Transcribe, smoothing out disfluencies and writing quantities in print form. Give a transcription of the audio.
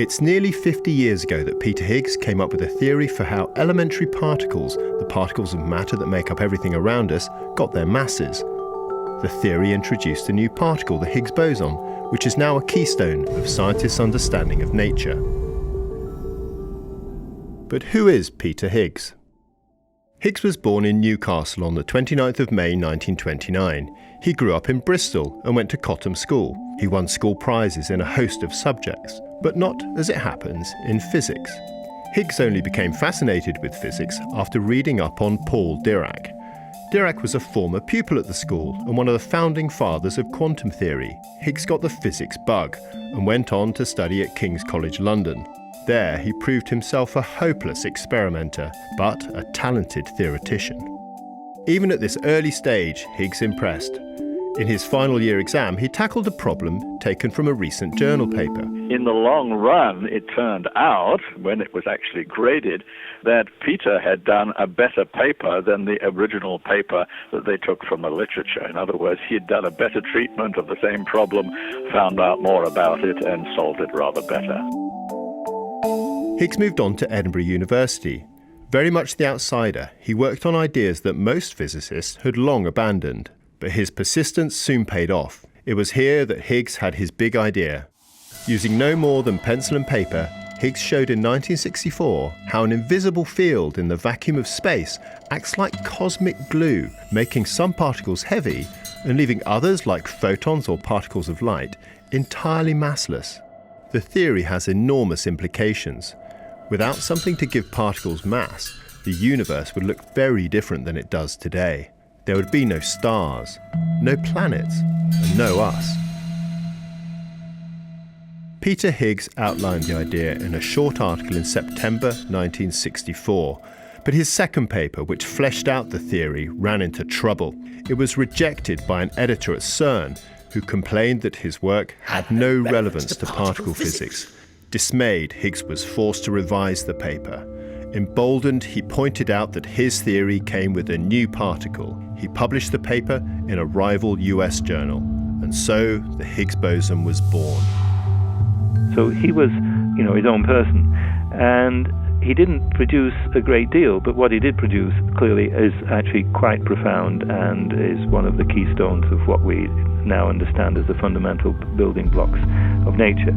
It's nearly 50 years ago that Peter Higgs came up with a theory for how elementary particles, the particles of matter that make up everything around us, got their masses. The theory introduced a new particle, the Higgs boson, which is now a keystone of scientists' understanding of nature. But who is Peter Higgs? Higgs was born in Newcastle on the 29th of May 1929. He grew up in Bristol and went to Cottam School. He won school prizes in a host of subjects, but not, as it happens, in physics. Higgs only became fascinated with physics after reading up on Paul Dirac. Dirac was a former pupil at the school and one of the founding fathers of quantum theory. Higgs got the physics bug and went on to study at King's College London. There he proved himself a hopeless experimenter, but a talented theoretician. Even at this early stage, Higgs impressed. In his final year exam, he tackled a problem taken from a recent journal paper. In the long run, it turned out, when it was actually graded, that Peter had done a better paper than the original paper that they took from the literature. In other words, he had done a better treatment of the same problem, found out more about it, and solved it rather better. Higgs moved on to Edinburgh University. Very much the outsider, he worked on ideas that most physicists had long abandoned. But his persistence soon paid off. It was here that Higgs had his big idea. Using no more than pencil and paper, Higgs showed in 1964 how an invisible field in the vacuum of space acts like cosmic glue, making some particles heavy and leaving others, like photons or particles of light, entirely massless. The theory has enormous implications. Without something to give particles mass, the universe would look very different than it does today. There would be no stars, no planets, and no us. Peter Higgs outlined the idea in a short article in September 1964, but his second paper, which fleshed out the theory, ran into trouble. It was rejected by an editor at CERN, who complained that his work had no relevance to particle physics. Dismayed, Higgs was forced to revise the paper. Emboldened, he pointed out that his theory came with a new particle. He published the paper in a rival US journal, and so the Higgs boson was born. So he was, his own person, and he didn't produce a great deal, but what he did produce clearly is actually quite profound and is one of the keystones of what we now understand as the fundamental building blocks of nature.